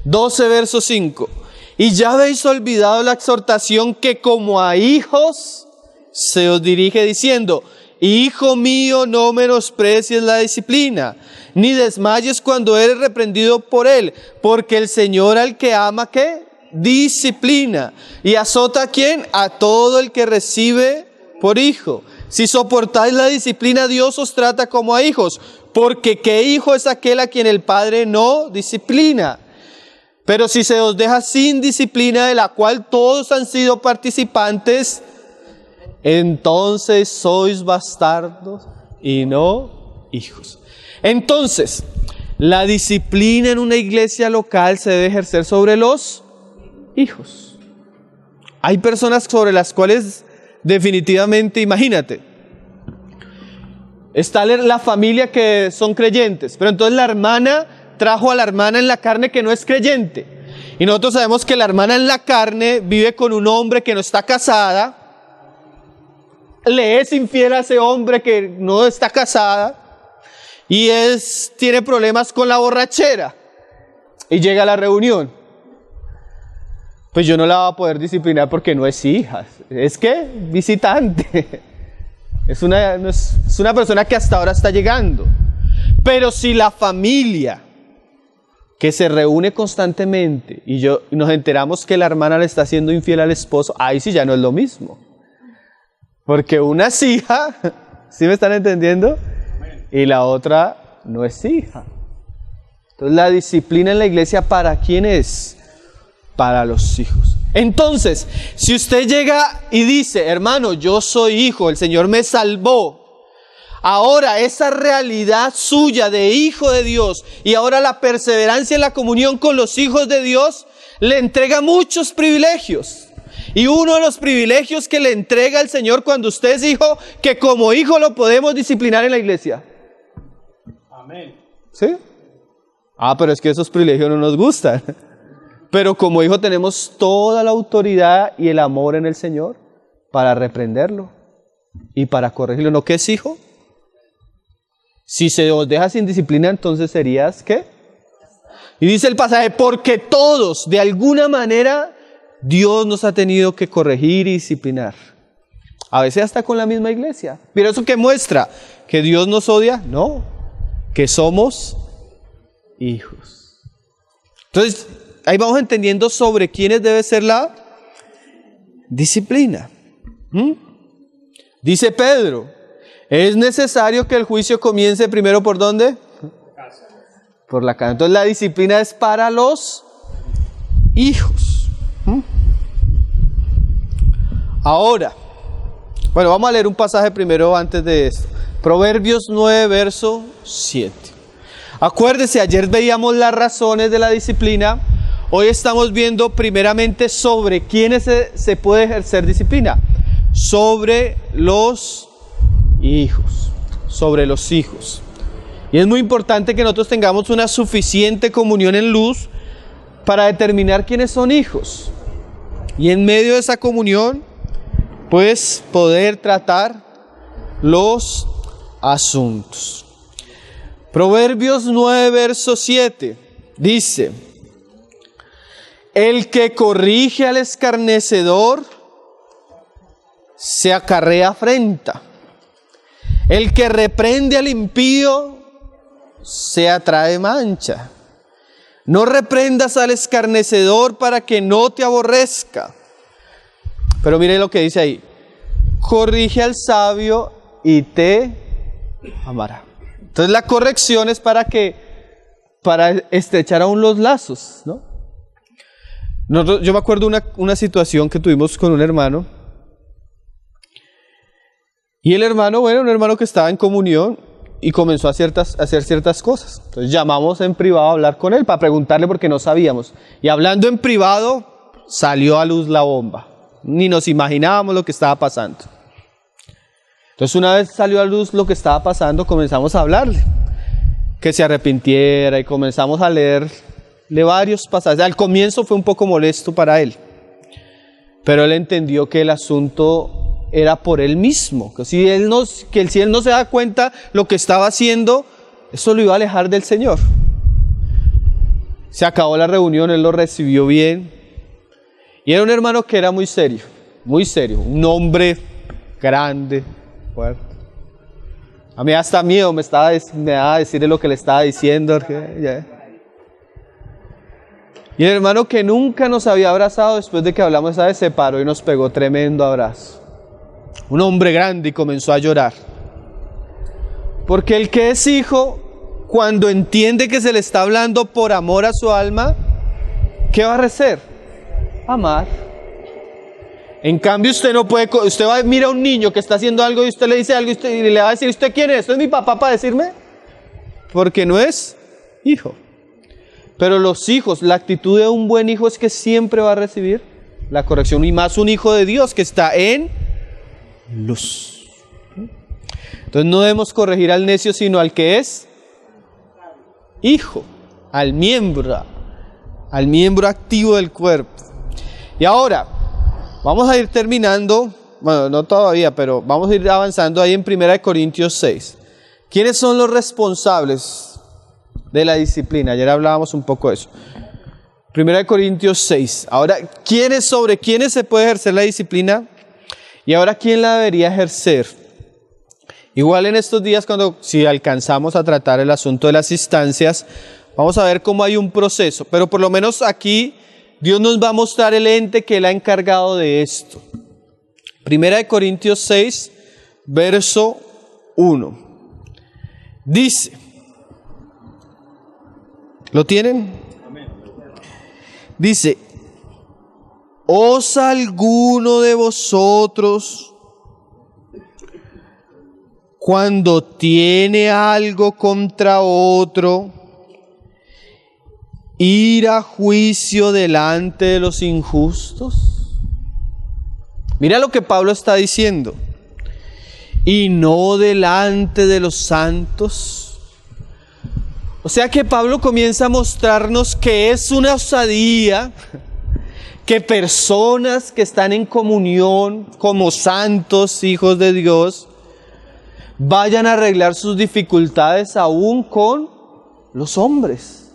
12, verso 5. Y ya habéis olvidado la exhortación que como a hijos se os dirige diciendo, hijo mío, no menosprecies la disciplina, ni desmayes cuando eres reprendido por él, porque el Señor al que ama, ¿qué? Disciplina. ¿Y azota a quién? A todo el que recibe por hijo. Si soportáis la disciplina, Dios os trata como a hijos, porque ¿qué hijo es aquel a quien el Padre no disciplina? Pero si se os deja sin disciplina, de la cual todos han sido participantes, entonces sois bastardos y no hijos. Entonces, la disciplina en una iglesia local se debe ejercer sobre los hijos. Hay personas sobre las cuales definitivamente, imagínate, está la familia que son creyentes, pero entonces la hermana trajo a la hermana en la carne que no es creyente. Y nosotros sabemos que la hermana en la carne vive con un hombre que no está casada, le es infiel a ese hombre que no está casada y tiene problemas con la borrachera y llega a la reunión. pues yo no la voy a poder disciplinar porque no es hija. Es que visitante. Es una persona que hasta ahora está llegando. Pero si la familia que se reúne constantemente y nos enteramos que la hermana le está siendo infiel al esposo, ahí sí ya no es lo mismo. Porque una es hija, ¿sí me están entendiendo? Y la otra no es hija. Entonces la disciplina en la iglesia, ¿para quién es? Para los hijos. Entonces, si usted llega y dice, hermano, yo soy hijo, el Señor me salvó. Ahora esa realidad suya de hijo de Dios y ahora la perseverancia en la comunión con los hijos de Dios le entrega muchos privilegios. Y uno de los privilegios que le entrega el Señor cuando usted es hijo, que como hijo lo podemos disciplinar en la iglesia. Amén. ¿Sí? Pero es que esos privilegios no nos gustan. Pero como hijo tenemos toda la autoridad y el amor en el Señor para reprenderlo y para corregirlo. ¿No que es hijo? Si se os deja sin disciplina, entonces serías, ¿qué? Y dice el pasaje, porque todos, de alguna manera, Dios nos ha tenido que corregir y disciplinar. A veces hasta con la misma iglesia. ¿Pero eso qué muestra? ¿Que Dios nos odia? No, que somos hijos. Entonces, ahí vamos entendiendo sobre quiénes debe ser la disciplina. Dice Pedro, es necesario que el juicio comience primero ¿por dónde? Por la casa. Entonces la disciplina es para los hijos. Ahora, bueno, vamos a leer un pasaje primero antes de esto. Proverbios 9, verso 7. Acuérdese, ayer veíamos las razones de la disciplina. Hoy estamos viendo primeramente sobre quiénes se puede ejercer disciplina. Sobre los hijos. Sobre los hijos. Y es muy importante que nosotros tengamos una suficiente comunión en luz para determinar quiénes son hijos. Y en medio de esa comunión, pues poder tratar los asuntos. Proverbios 9, verso 7 dice: el que corrige al escarnecedor se acarrea afrenta. El que reprende al impío se atrae mancha. No reprendas al escarnecedor para que no te aborrezca. Pero mire lo que dice ahí. Corrige al sabio y te amará. Entonces la corrección es para estrechar aún los lazos, ¿no? Yo me acuerdo una situación que tuvimos con un hermano. Y el hermano, un hermano que estaba en comunión y comenzó a hacer ciertas cosas. Entonces llamamos en privado a hablar con él para preguntarle porque no sabíamos. Y hablando en privado salió a luz la bomba. Ni nos imaginábamos lo que estaba pasando. Entonces una vez salió a luz lo que estaba pasando, comenzamos a hablarle. Que se arrepintiera y comenzamos a leerle varios pasajes. Al comienzo fue un poco molesto para él. Pero él entendió que el asunto era por él mismo. Que si él no se da cuenta lo que estaba haciendo, eso lo iba a alejar del Señor. Se acabó la reunión, él lo recibió bien. Y era un hermano que era muy serio. Un hombre grande, fuerte. A mí hasta miedo me daba decirle lo que le estaba diciendo. Y el hermano que nunca nos había abrazado después de que hablamos esa vez se paró y nos pegó tremendo abrazo. Un hombre grande y comenzó a llorar. Porque el que es hijo, cuando entiende que se le está hablando por amor a su alma, ¿qué va a hacer? Amar. En cambio usted no puede, mira a un niño que está haciendo algo y usted le dice algo y le va a decir, ¿usted quién es? ¿Esto es mi papá para decirme? Porque no es hijo. Pero los hijos, la actitud de un buen hijo es que siempre va a recibir la corrección. Y más un hijo de Dios que está en luz. Entonces no debemos corregir al necio, sino al que es hijo, al miembro activo del cuerpo. Y ahora, vamos a ir terminando, bueno, no todavía, pero vamos a ir avanzando ahí en 1 Corintios 6. ¿Quiénes son los responsables de la disciplina? Ayer hablábamos un poco de eso. 1 Corintios 6. Ahora, ¿sobre quiénes se puede ejercer la disciplina? Y ahora, ¿quién la debería ejercer? Igual en estos días, si alcanzamos a tratar el asunto de las instancias, vamos a ver cómo hay un proceso. Pero por lo menos aquí, Dios nos va a mostrar el ente que Él ha encargado de esto. 1 Corintios 6, verso 1. Dice, ¿lo tienen? Dice, ¿os alguno de vosotros, cuando tiene algo contra otro, ir a juicio delante de los injustos? Mira lo que Pablo está diciendo. Y no delante de los santos. O sea que Pablo comienza a mostrarnos que es una osadía que personas que están en comunión como santos, hijos de Dios, vayan a arreglar sus dificultades aún con los hombres.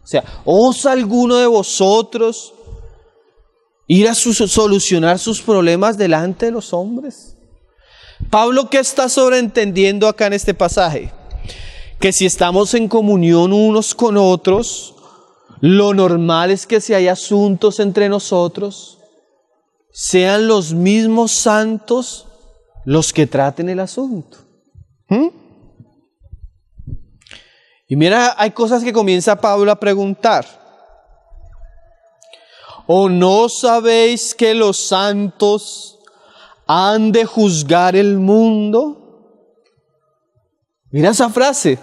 O sea, ¿osa alguno de vosotros ir a solucionar sus problemas delante de los hombres? Pablo, ¿qué está sobreentendiendo acá en este pasaje? Que si estamos en comunión unos con otros, lo normal es que si hay asuntos entre nosotros, sean los mismos santos los que traten el asunto. Y mira, hay cosas que comienza Pablo a preguntar. ¿O no sabéis que los santos han de juzgar el mundo? Mira esa frase.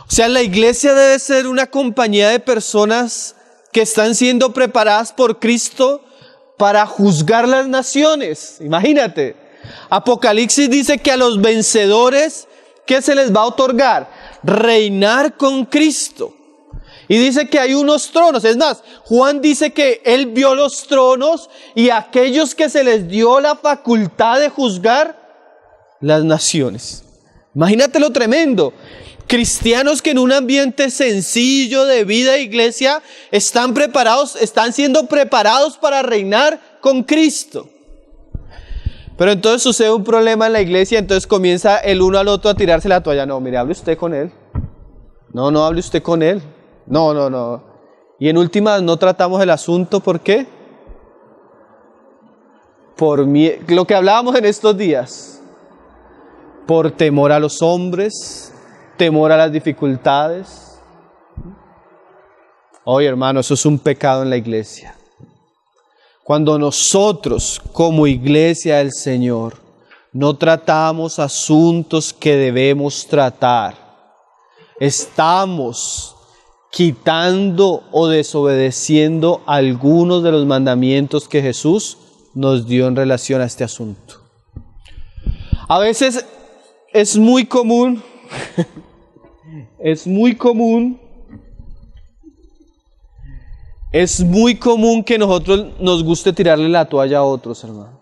O sea, la iglesia debe ser una compañía de personas que están siendo preparadas por Cristo para juzgar las naciones. Imagínate. Apocalipsis dice que a los vencedores, ¿qué se les va a otorgar? Reinar con Cristo. Y dice que hay unos tronos. Es más, Juan dice que él vio los tronos y aquellos que se les dio la facultad de juzgar las naciones. Imagínate lo tremendo. Cristianos que en un ambiente sencillo de vida e iglesia están siendo preparados para reinar con Cristo. Pero entonces sucede un problema en la iglesia, entonces comienza el uno al otro a tirarse la toalla. No, mire, hable usted con él. No hable usted con él. No. Y en últimas no tratamos el asunto, ¿por qué? Lo que hablábamos en estos días. Por temor a los hombres, temor a las dificultades. Oye, hermano, eso es un pecado en la iglesia. Cuando nosotros, como iglesia del Señor, no tratamos asuntos que debemos tratar, estamos quitando o desobedeciendo algunos de los mandamientos que Jesús nos dio en relación a este asunto. A veces es muy común, es muy común que nosotros nos guste tirarle la toalla a otros, hermano.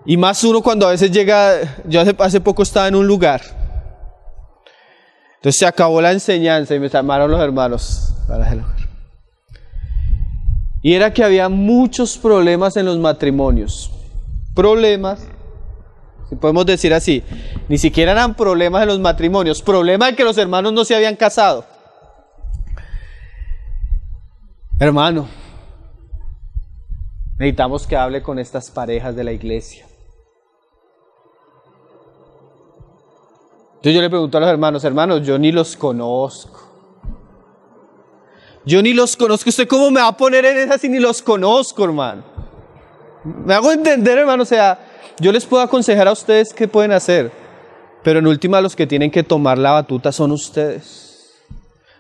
Y más uno cuando a veces llega, yo hace poco estaba en un lugar. Entonces se acabó la enseñanza y me llamaron los hermanos para el lugar. Y era que había muchos problemas en los matrimonios. Problemas, si podemos decir así, ni siquiera eran problemas en los matrimonios, problema de que los hermanos no se habían casado. Hermano, necesitamos que hable con estas parejas de la iglesia. Entonces yo le pregunto a los hermanos, yo ni los conozco. ¿Usted cómo me va a poner en esa si ni los conozco, hermano? Me hago entender, hermano, o sea, yo les puedo aconsejar a ustedes qué pueden hacer, pero en última los que tienen que tomar la batuta son ustedes.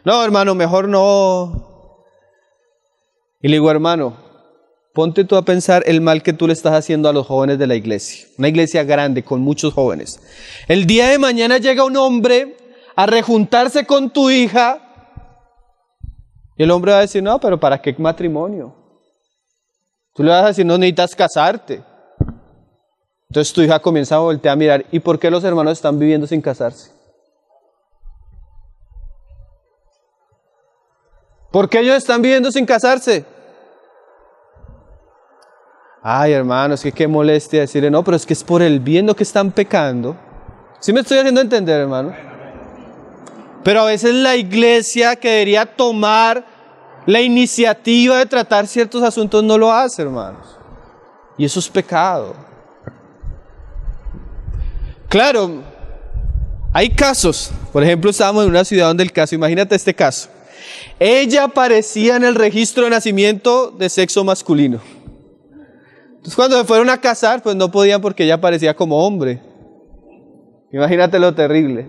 No, hermano, mejor no. Y le digo, hermano, ponte tú a pensar el mal que tú le estás haciendo a los jóvenes de la iglesia. Una iglesia grande con muchos jóvenes. El día de mañana llega un hombre a rejuntarse con tu hija y el hombre va a decir, no, pero ¿para qué matrimonio? Tú le vas a decir, no necesitas casarte. Entonces tu hija comienza a voltear a mirar, ¿y por qué los hermanos están viviendo sin casarse? ¿Por qué ellos están viviendo sin casarse? Ay, hermano, es que qué molestia decirle, no, pero es que es por el bien, no que están pecando. ¿Sí me estoy haciendo entender, hermano? Pero a veces la iglesia que debería tomar la iniciativa de tratar ciertos asuntos no lo hace, hermanos. Y eso es pecado. Claro, hay casos. Por ejemplo, estábamos en una ciudad donde el caso, imagínate este caso. Ella aparecía en el registro de nacimiento de sexo masculino. Entonces cuando se fueron a casar, pues no podían porque ella aparecía como hombre. Imagínate lo terrible.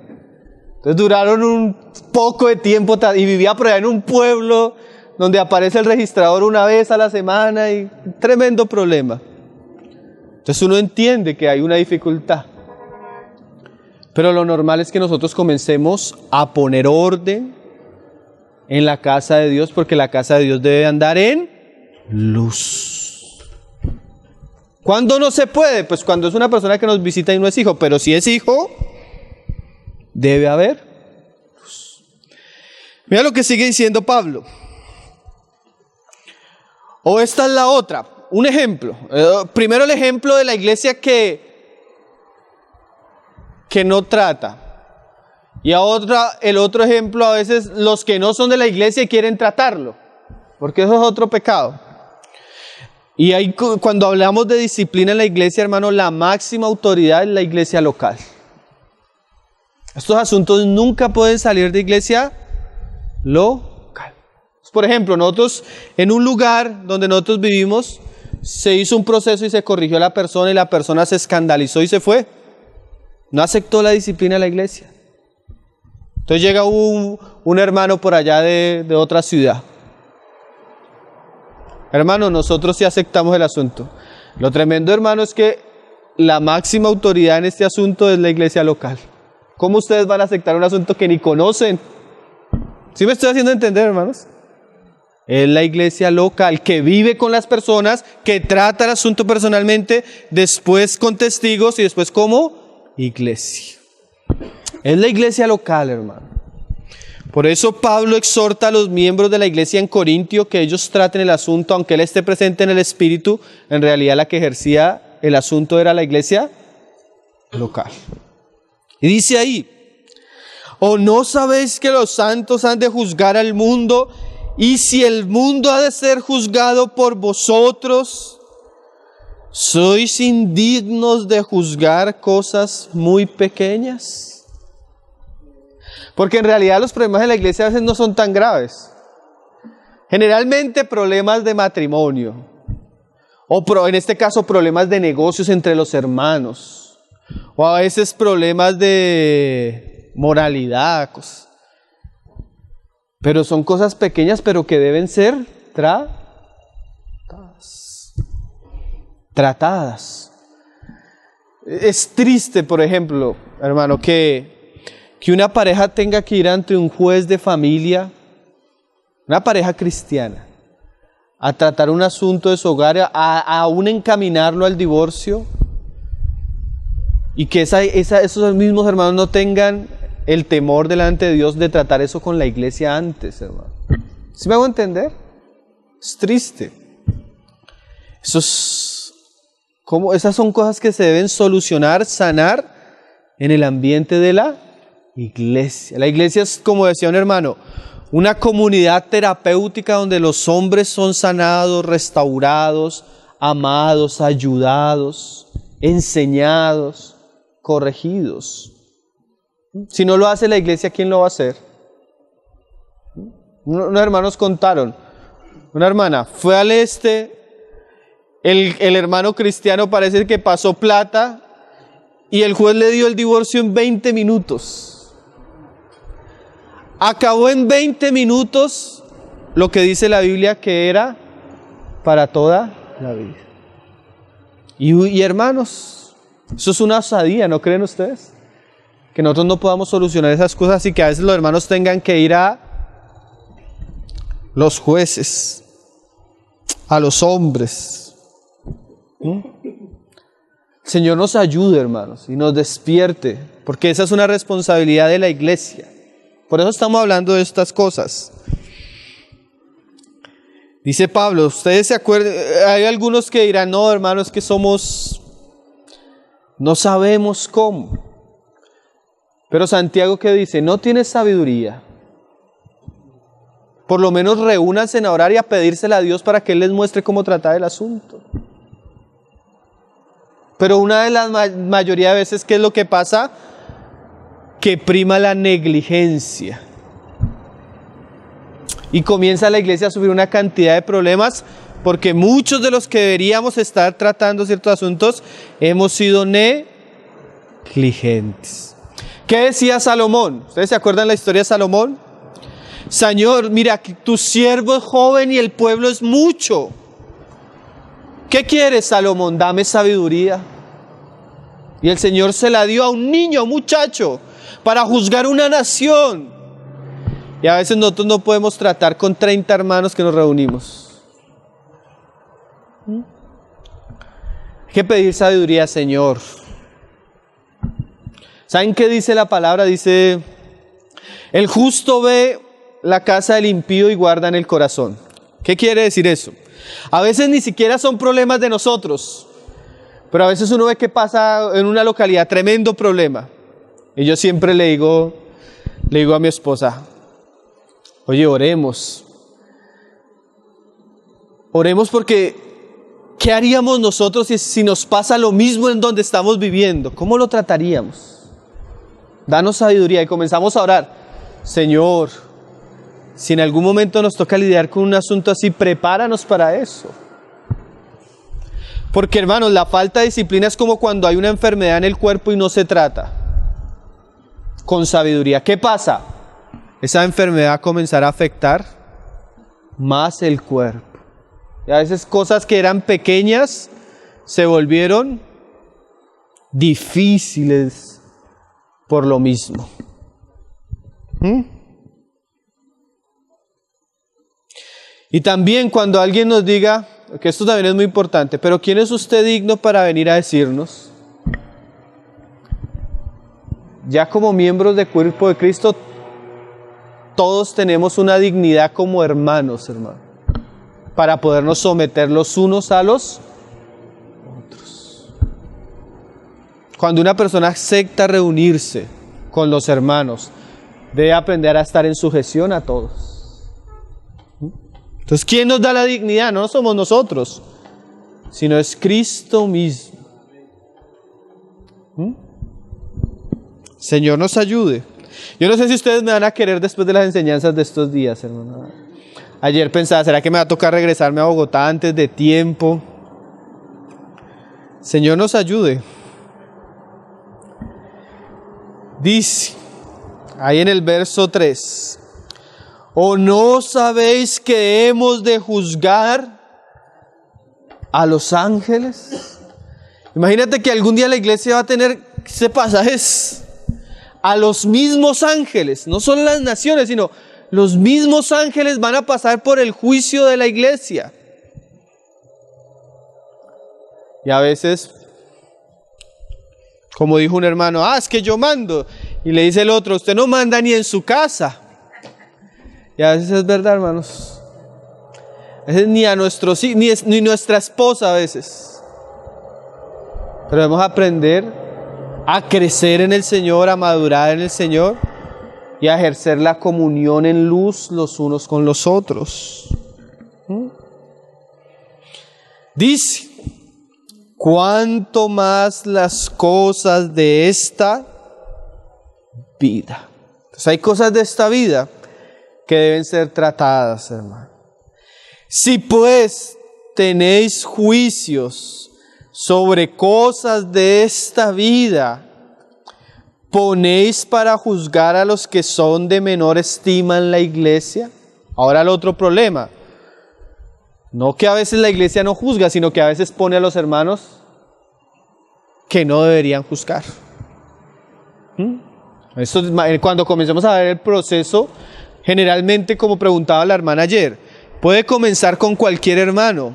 Entonces duraron un poco de tiempo y vivía por allá en un pueblo donde aparece el registrador una vez a la semana y un tremendo problema. Entonces uno entiende que hay una dificultad. Pero lo normal es que nosotros comencemos a poner orden en la casa de Dios, porque la casa de Dios debe andar en luz. ¿Cuándo no se puede? Pues cuando es una persona que nos visita y no es hijo, pero si es hijo, debe haber luz. Mira lo que sigue diciendo Pablo. O esta es la otra, un ejemplo. Primero el ejemplo de la iglesia que no trata. Y el otro ejemplo, a veces los que no son de la iglesia y quieren tratarlo, porque eso es otro pecado. Y ahí, cuando hablamos de disciplina en la iglesia, hermano, la máxima autoridad es la iglesia local. Estos asuntos nunca pueden salir de iglesia local. Por ejemplo, nosotros en un lugar donde nosotros vivimos, se hizo un proceso y se corrigió a la persona y la persona se escandalizó y se fue. No aceptó la disciplina de la iglesia. Entonces llega un hermano por allá de otra ciudad. Hermano, nosotros sí aceptamos el asunto. Lo tremendo, hermano, es que la máxima autoridad en este asunto es la iglesia local. ¿Cómo ustedes van a aceptar un asunto que ni conocen? ¿Sí me estoy haciendo entender, hermanos? Es la iglesia local que vive con las personas, que trata el asunto personalmente, después con testigos y después como iglesia. Es la iglesia local, hermano. Por eso Pablo exhorta a los miembros de la iglesia en Corintio que ellos traten el asunto, aunque él esté presente en el espíritu, en realidad la que ejercía el asunto era la iglesia local. Y dice ahí, ¿o no sabéis que los santos han de juzgar al mundo? Y si el mundo ha de ser juzgado por vosotros, ¿sois indignos de juzgar cosas muy pequeñas? Porque en realidad los problemas de la iglesia a veces no son tan graves. Generalmente problemas de matrimonio, o en este caso problemas de negocios entre los hermanos, o a veces problemas de moralidad, pero son cosas pequeñas pero que deben ser tratadas. Es triste, por ejemplo, hermano, que una pareja tenga que ir ante un juez de familia, una pareja cristiana, a tratar un asunto de su hogar, a aún encaminarlo al divorcio, y que esos mismos hermanos no tengan el temor delante de Dios de tratar eso con la iglesia antes, hermano. ¿Sí me hago entender? Es triste. Esas son cosas que se deben solucionar, sanar en el ambiente de la iglesia. La iglesia es, como decía un hermano, una comunidad terapéutica donde los hombres son sanados, restaurados, amados, ayudados, enseñados, corregidos. Si no lo hace la iglesia, ¿quién lo va a hacer? Unos hermanos contaron, una hermana fue al el hermano cristiano parece que pasó plata y el juez le dio el divorcio en 20 minutos. Acabó en 20 minutos lo que dice la Biblia que era para toda la vida. Y hermanos, eso es una osadía, ¿no creen ustedes? Que nosotros no podamos solucionar esas cosas y que a veces los hermanos tengan que ir a los jueces, a los hombres. El Señor nos ayude, hermanos, y nos despierte, porque esa es una responsabilidad de la iglesia. Por eso estamos hablando de estas cosas. Dice Pablo, ustedes se acuerdan, hay algunos que dirán, no hermanos, que no sabemos cómo. Pero Santiago, ¿qué dice? No tienes sabiduría. Por lo menos reúnanse a orar y a pedírsela a Dios para que Él les muestre cómo tratar el asunto. Pero una de las mayoría de veces, ¿qué es lo que pasa? Que prima la negligencia. Y comienza la iglesia a sufrir una cantidad de problemas porque muchos de los que deberíamos estar tratando ciertos asuntos hemos sido negligentes. ¿Qué decía Salomón? ¿Ustedes se acuerdan la historia de Salomón? Señor, mira, tu siervo es joven y el pueblo es mucho. ¿Qué quieres, Salomón? Dame sabiduría. Y el Señor se la dio a un niño, a un muchacho, para juzgar una nación. Y a veces nosotros no podemos tratar con 30 hermanos que nos reunimos. Hay que pedir sabiduría, Señor. ¿Saben qué dice la palabra? Dice, el justo ve la casa del impío y guarda en el corazón. ¿Qué quiere decir eso? A veces ni siquiera son problemas de nosotros, pero a veces uno ve que pasa en una localidad tremendo problema. Y yo siempre le digo a mi esposa, oye, oremos. Oremos porque, ¿qué haríamos nosotros si nos pasa lo mismo en donde estamos viviendo? ¿Cómo lo trataríamos? Danos sabiduría y comenzamos a orar. Señor, si en algún momento nos toca lidiar con un asunto así, prepáranos para eso. Porque hermanos, la falta de disciplina es como cuando hay una enfermedad en el cuerpo y no se trata con sabiduría. ¿Qué pasa? Esa enfermedad comenzará a afectar más el cuerpo. Y a veces cosas que eran pequeñas se volvieron difíciles por lo mismo. Y también cuando alguien nos diga, que esto también es muy importante, pero ¿quién es usted digno para venir a decirnos? Ya como miembros del cuerpo de Cristo, todos tenemos una dignidad como hermanos, para podernos someter los unos a los otros. Cuando una persona acepta reunirse con los hermanos, debe aprender a estar en sujeción a todos. Entonces, ¿quién nos da la dignidad? No somos nosotros, sino es Cristo mismo. Señor nos ayude. Yo no sé si ustedes me van a querer después de las enseñanzas de estos días, hermano. Ayer pensaba, ¿será que me va a tocar regresarme a Bogotá antes de tiempo? Señor nos ayude. Dice, ahí en el verso 3, ¿o no sabéis que hemos de juzgar a los ángeles? Imagínate que algún día la iglesia va a tener ese pasaje, a los mismos ángeles, no solo las naciones, sino los mismos ángeles van a pasar por el juicio de la iglesia. Y a veces, como dijo un hermano, es que yo mando. Y le dice el otro, usted no manda ni en su casa. Y a veces es verdad, hermanos. A veces ni a nuestros hijos, ni nuestra esposa a veces. Pero debemos aprender a crecer en el Señor, a madurar en el Señor y a ejercer la comunión en luz los unos con los otros. Dice, cuanto más las cosas de esta vida. Entonces hay cosas de esta vida que deben ser tratadas, hermano. Si pues tenéis juicios sobre cosas de esta vida, ¿ponéis para juzgar a los que son de menor estima en la iglesia? Ahora el otro problema. No que a veces la iglesia no juzga, sino que a veces pone a los hermanos que no deberían juzgar. Esto, cuando comencemos a ver el proceso, generalmente, como preguntaba la hermana ayer, puede comenzar con cualquier hermano,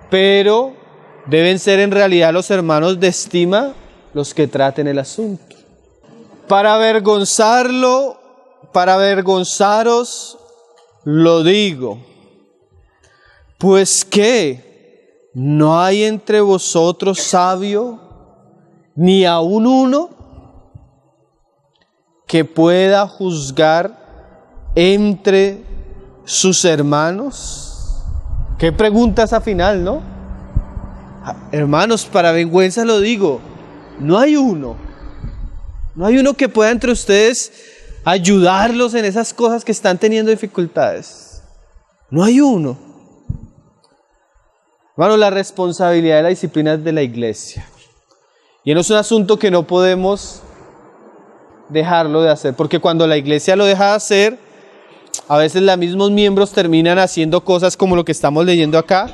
pero deben ser en realidad los hermanos de estima los que traten el asunto. Para avergonzaros, lo digo. Pues ¿qué? ¿No hay entre vosotros sabio, ni aun uno, que pueda juzgar entre sus hermanos? Qué pregunta esa final, ¿no? Hermanos, para vergüenza lo digo, no hay uno que pueda entre ustedes ayudarlos en esas cosas que están teniendo dificultades. No hay uno. Hermano, la responsabilidad de la disciplina es de la iglesia. Y no es un asunto que no podemos dejarlo de hacer, porque cuando la iglesia lo deja de hacer, a veces los mismos miembros terminan haciendo cosas como lo que estamos leyendo acá,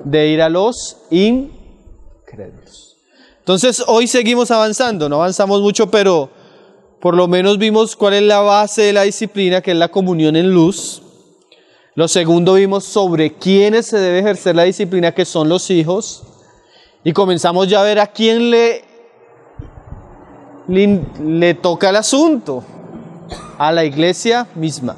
de ir a los incrédulos. Entonces hoy seguimos avanzando, no avanzamos mucho, pero por lo menos vimos cuál es la base de la disciplina, que es la comunión en luz. Lo segundo, vimos sobre quiénes se debe ejercer la disciplina, que son los hijos. Y comenzamos ya a ver a quién le toca el asunto, a la iglesia misma.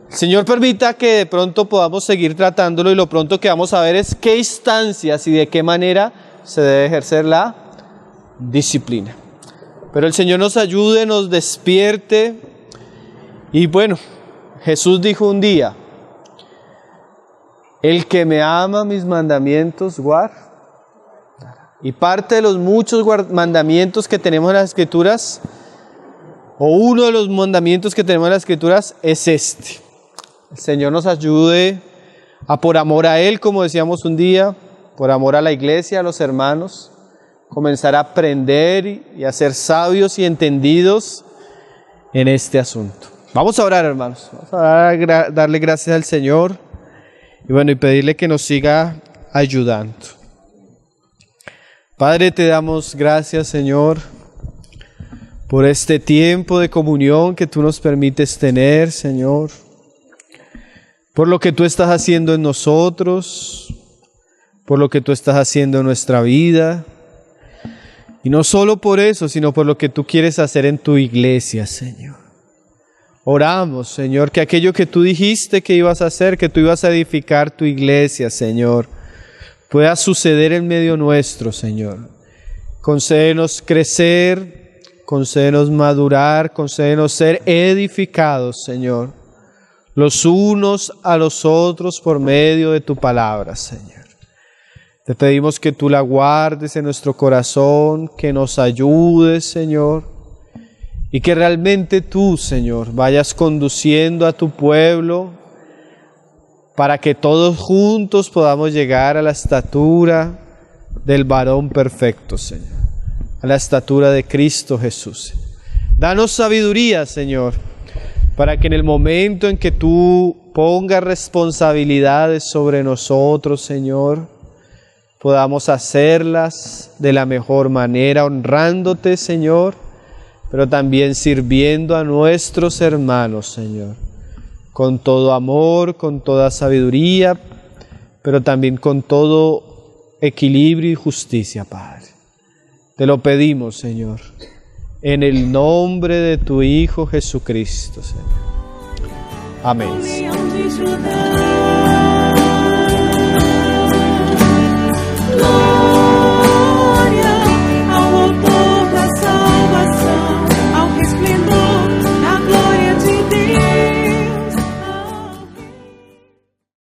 El Señor permita que de pronto podamos seguir tratándolo, y lo pronto que vamos a ver es qué instancias y de qué manera se debe ejercer la disciplina. Pero el Señor nos ayude, nos despierte. Y bueno, Jesús dijo un día: el que me ama mis mandamientos guarda. Y parte de los muchos mandamientos que tenemos en las Escrituras, o uno de los mandamientos que tenemos en las Escrituras, es este. El Señor nos ayude a, por amor a Él, como decíamos un día, por amor a la iglesia, a los hermanos, comenzar a aprender y a ser sabios y entendidos en este asunto. Vamos a orar, hermanos. Vamos a darle gracias al Señor y bueno, y pedirle que nos siga ayudando. Padre, te damos gracias, Señor, por este tiempo de comunión que tú nos permites tener, Señor, por lo que tú estás haciendo en nosotros, por lo que tú estás haciendo en nuestra vida, y no solo por eso, sino por lo que tú quieres hacer en tu iglesia, Señor. Oramos, Señor, que aquello que tú dijiste que ibas a hacer, que tú ibas a edificar tu iglesia, Señor, pueda suceder en medio nuestro, Señor. Concédenos crecer, concédenos madurar, concédenos ser edificados, Señor, los unos a los otros por medio de tu palabra, Señor. Te pedimos que tú la guardes en nuestro corazón, que nos ayudes, Señor, y que realmente tú, Señor, vayas conduciendo a tu pueblo para que todos juntos podamos llegar a la estatura del varón perfecto, Señor, a la estatura de Cristo Jesús. Danos sabiduría, Señor, para que en el momento en que tú pongas responsabilidades sobre nosotros, Señor, podamos hacerlas de la mejor manera, honrándote, Señor, pero también sirviendo a nuestros hermanos, Señor, con todo amor, con toda sabiduría, pero también con todo equilibrio y justicia, Padre. Te lo pedimos, Señor, en el nombre de tu Hijo Jesucristo, Señor. Amén.